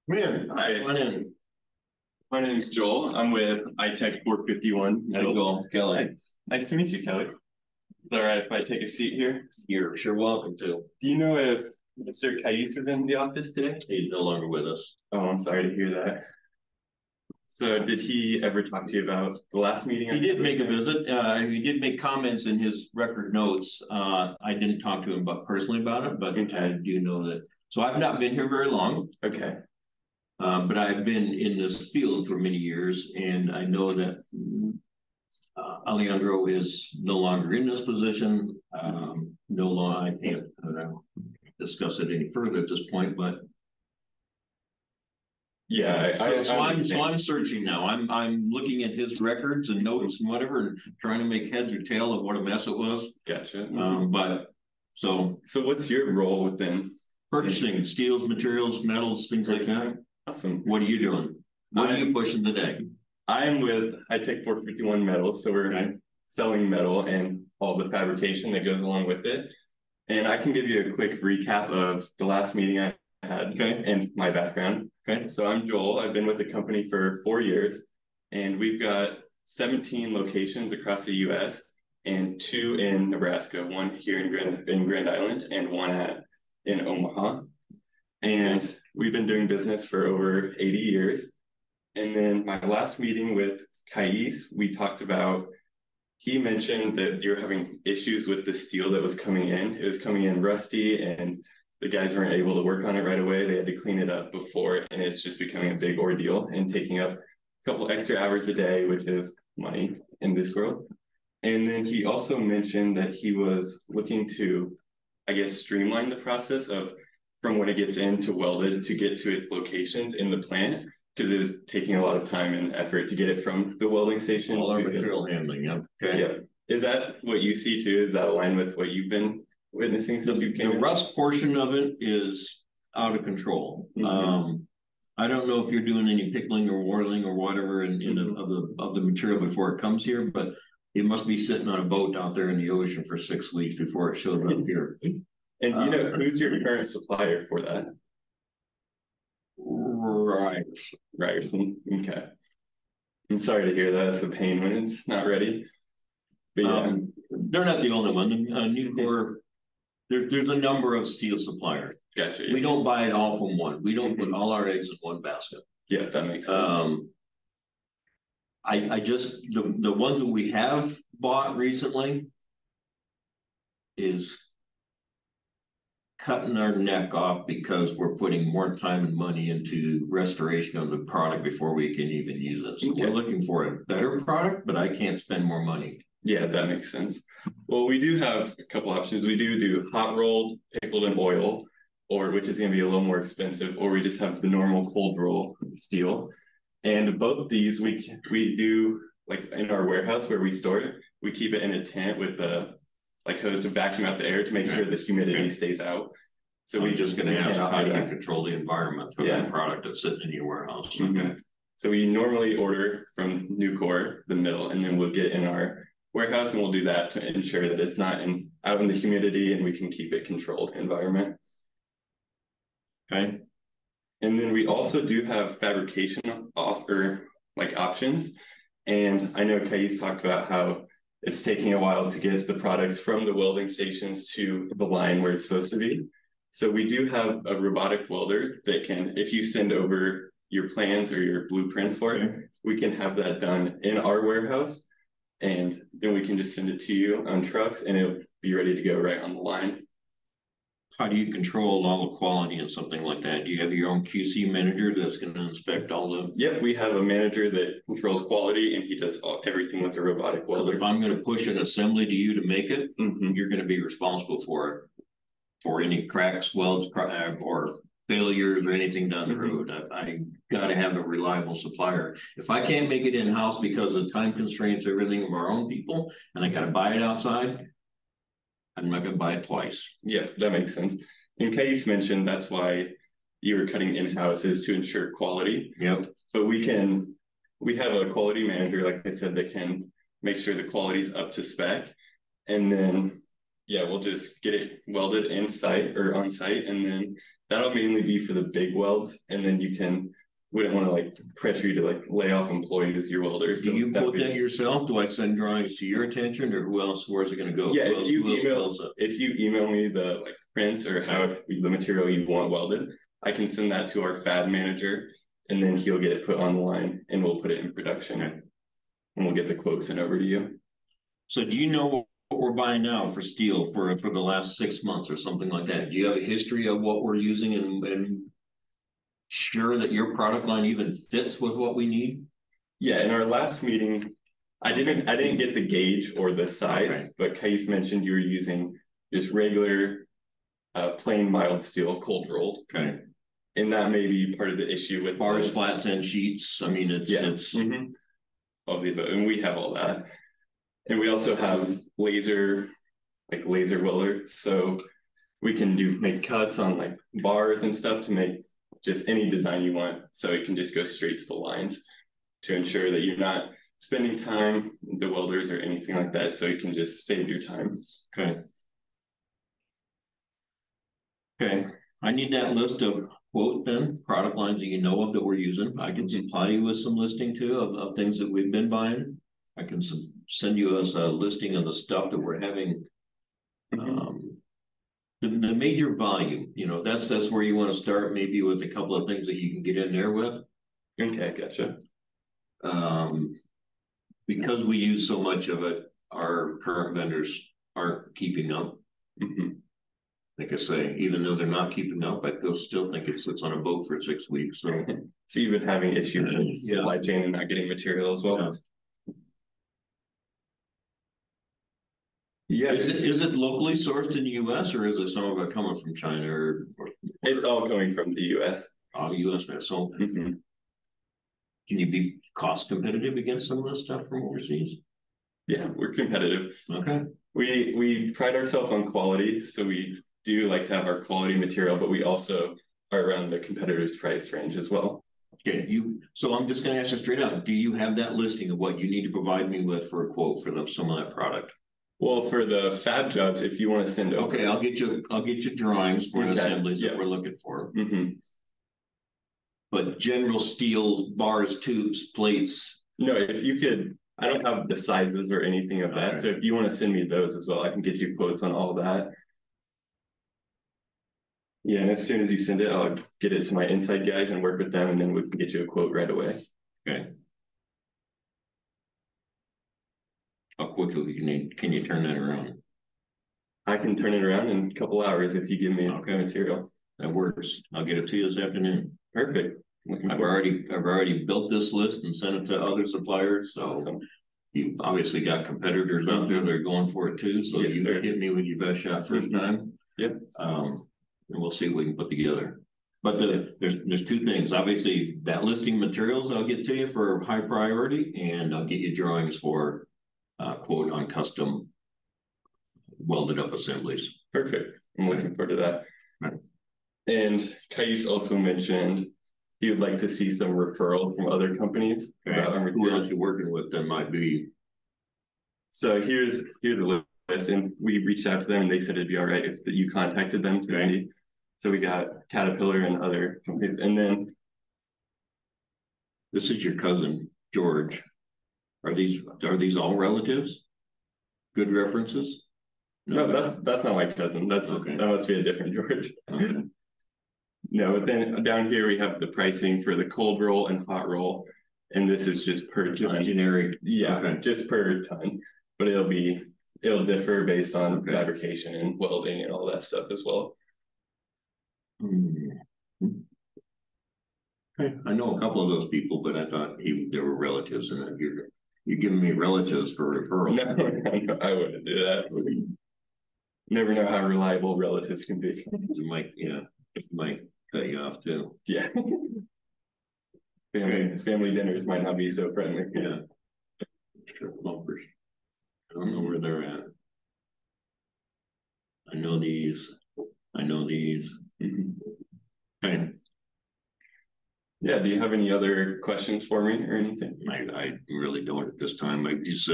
Man, hi. Come on in. My name is Joel. I'm with ITEC 451. There you go, Kelly. Hi. Nice to meet you, Kelly. Is that all right if I take a seat here? You're sure welcome to. Do you know if Mr. Cayce is in the office today? He's no longer with us. Oh, I'm sorry to hear that. So did he ever talk to you about the last meeting? He did make a visit. He did make comments in his record notes. I didn't talk to him personally about it, but Okay. I do know that. So I've not been here very long. Okay. But I've been in this field for many years, and I know that Alejandro is no longer in this position. No longer, I can't discuss it any further at this point, but yeah, so I'm searching now. I'm looking at his records and notes and whatever, and trying to make heads or tail of what a mess it was. Gotcha. So what's your role within purchasing steels, materials, metals, things like that? Awesome. What are you doing? What are you pushing today? I'm with ITEC 451 Metals, so we're selling metal and all the fabrication that goes along with it. And I can give you a quick recap of the last meeting I had and my background. Okay. So I'm Joel. I've been with the company for 4 years, and we've got 17 locations across the U.S. and 2 in Nebraska, one here in Grand Island and one in Omaha. And we've been doing business for over 80 years. And then my last meeting with Cayce, we talked about, he mentioned that you're having issues with the steel that was coming in. It was coming in rusty, and the guys weren't able to work on it right away. They had to clean it up before, and it's just becoming a big ordeal and taking up a couple extra hours a day, which is money in this world. And then he also mentioned that he was looking to, I guess, streamline the process of from when it gets in to welded to get to its locations in the plant, because it was taking a lot of time and effort to get it from the welding station. All our material handling, yeah. Okay. Yeah. Is that what you see too? Is that aligned with what you've been witnessing since you came? The rust portion of it is out of control. Mm-hmm. I don't know if you're doing any pickling or wharling or whatever of the material before it comes here, but it must be sitting on a boat out there in the ocean for 6 weeks before it shows up here. And you know, who's your current supplier for that? Ryerson. Okay. I'm sorry to hear that. It's a pain when it's not ready. But yeah. They're not the only one. Nucor, there's a number of steel suppliers. Gotcha. We don't buy it all from one. We don't put all our eggs in one basket. Yeah, that makes sense. I just the ones that we have bought recently is cutting our neck off because we're putting more time and money into restoration of the product before we can even use it. So we're looking for a better product, but I can't spend more money. Yeah, that makes sense. Well, we do have a couple options. We do hot rolled, pickled in oil, or which is going to be a little more expensive, or we just have the normal cold roll steel. And both these we do, like in our warehouse where we store it, we keep it in a tent with the hose to vacuum out the air to make sure the humidity stays out. So we're just going to ask how do you control the environment for that product that's sitting in your warehouse. Okay. So we normally order from Nucor, the mill, and then we'll get in our warehouse and we'll do that to ensure that it's not out in the humidity and we can keep it controlled environment. Okay. And then we also do have fabrication options. And I know Cayce talked about how it's taking a while to get the products from the welding stations to the line where it's supposed to be. So we do have a robotic welder that can, if you send over your plans or your blueprints for it, we can have that done in our warehouse. And then we can just send it to you on trucks and it'll be ready to go right on the line. How do you control all the quality and something like that? Do you have your own QC manager that's going to inspect all the... Yep, we have a manager that controls quality and he does everything with the robotic welder. If I'm going to push an assembly to you to make it, you're going to be responsible for it. For any cracks, welds, or failures or anything down the road. I got to have a reliable supplier. If I can't make it in-house because of time constraints, everything of our own people, and I got to buy it outside, I'm not going to buy it twice. Yeah, that makes sense. And Cayce mentioned that's why you were cutting in-house is to ensure quality. Yep. But we have a quality manager, like I said, that can make sure the quality's up to spec. And then Yeah, we'll just get it welded in site or on site, and then that'll mainly be for the big welds. And then we don't want to like pressure you to like lay off employees, your welders. Do So you that quote would that yourself? Do I send drawings to your attention, or who else? Where's it going to go? yeah, Who else, if you email me the like prints or how the material you want welded, I can send that to our fab manager, and then he'll get it put on the line, and we'll put it in production, and we'll get the quote sent over to you. So do you know what we're buying now for steel for the last 6 months or something like that? Do you have a history of what we're using and sure that your product line even fits with what we need? Yeah, in our last meeting, I didn't get the gauge or the size, okay. But Kais mentioned you were using just regular plain mild steel cold rolled. Okay. And that may be part of the issue with bars, flats, and sheets. I mean, it's all the above, and we have all that. And we also have laser welder, so we can make cuts on like bars and stuff to make just any design you want, so it can just go straight to the lines to ensure that you're not spending time with the welders or anything like that, so you can just save your time. Okay. Okay, I need that list of quote then product lines that you know of that we're using. I can supply you with some listing too of things that we've been buying. I can send you as a listing of the stuff that we're having. The major volume, you know, that's where you want to start, maybe with a couple of things that you can get in there with. Okay, gotcha. Because we use so much of it, our current vendors aren't keeping up. Like I say, even though they're not keeping up, I still think it sits on a boat for 6 weeks. So, so you've been having issues with supply chain and not getting material as well. Yeah. Is it locally sourced in the U.S. or is it some of it coming from China or it's all coming from the U.S. Oh, U.S. So can you be cost competitive against some of this stuff from overseas? Yeah, we're competitive. Okay. We pride ourselves on quality, so we do like to have our quality material, but we also are around the competitor's price range as well. Okay, so I'm just going to ask you straight out. Do you have that listing of what you need to provide me with for a quote for some of that product? Well, for the fab jobs, if you want to send over. Okay, I'll get you drawings for the assemblies that we're looking for. But general steel, bars, tubes, plates. No, if you could, I don't have the sizes or anything of that. So if you want to send me those as well, I can get you quotes on all that. Yeah, and as soon as you send it, I'll get it to my inside guys and work with them, and then we can get you a quote right away. Okay. How quickly can you turn that around? I can turn it around in a couple hours if you give me material. That works. I'll get it to you this afternoon. Perfect. I've already built this list and sent it to other suppliers. So you've obviously got competitors out there that are going for it too. So you hit me with your best shot first time. Yep. And we'll see what we can put together. But there's two things. Obviously, that listing materials I'll get to you for high priority, and I'll get you drawings for quote on custom welded up assemblies. Perfect. I'm looking forward to that. Right. And Kais also mentioned he would like to see some referral from other companies. Okay. Who else you're working with that might be? So here's the list, and we reached out to them, and they said it'd be all right if you contacted them to me. So we got Caterpillar and other companies, and then this is your cousin George. Are these all relatives? Good references? No, that's not my cousin. That must be a different George. Okay. No, but then down here we have the pricing for the cold roll and hot roll, and this is just per ton. Generic. Yeah, just per ton, but it'll differ based on fabrication and welding and all that stuff as well. Okay. I know a couple of those people, but I thought they were relatives, and you're giving me relatives for referral. No, I wouldn't do that. Never know how reliable relatives can be. You might cut you off too. Yeah. Family dinners might not be so friendly. Yeah. Sure, bumpers. I don't know where they're at. I know these. Okay. Yeah, do you have any other questions for me or anything? I really don't at this time. I just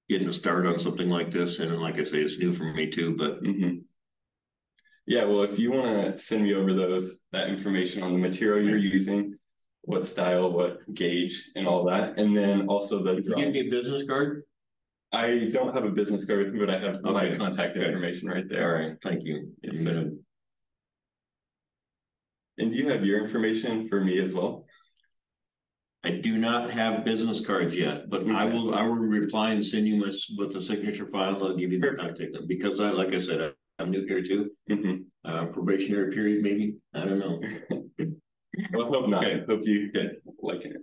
getting a start on something like this. And like I say, it's new for me too, but yeah, well, if you want to send me over that information on the material you're using, what style, what gauge, and all that, and then also the you give me a business card. I don't have a business card with me, but I have my contact information right there. All right, thank you. Yes, sir. And do you have your information for me as well? I do not have business cards yet, but I will reply and send you with the signature file. I'll give you the contact because like I said, I'm new here too. Probationary period, maybe. I don't know. Well, I hope not. I hope you get like it.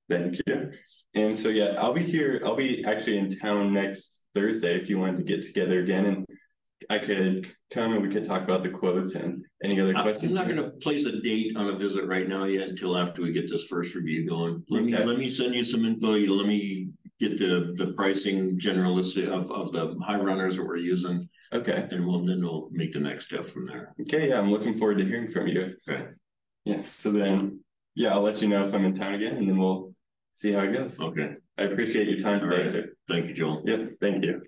Thank you. And so yeah, I'll be here. I'll be actually in town next Thursday if you wanted to get together again, and I could come and we could talk about the quotes and any other questions. I'm not going to place a date on a visit right now yet until after we get this first review going. Let me send you some info. Let me get the pricing general list of the high runners that we're using. Okay. And then we'll make the next step from there. Okay. Yeah, I'm looking forward to hearing from you. Okay. Yeah. So then, yeah, I'll let you know if I'm in town again, and then we'll see how it goes. Okay. I appreciate your time today, sir. Thank you, Joel. Yep. Thank you.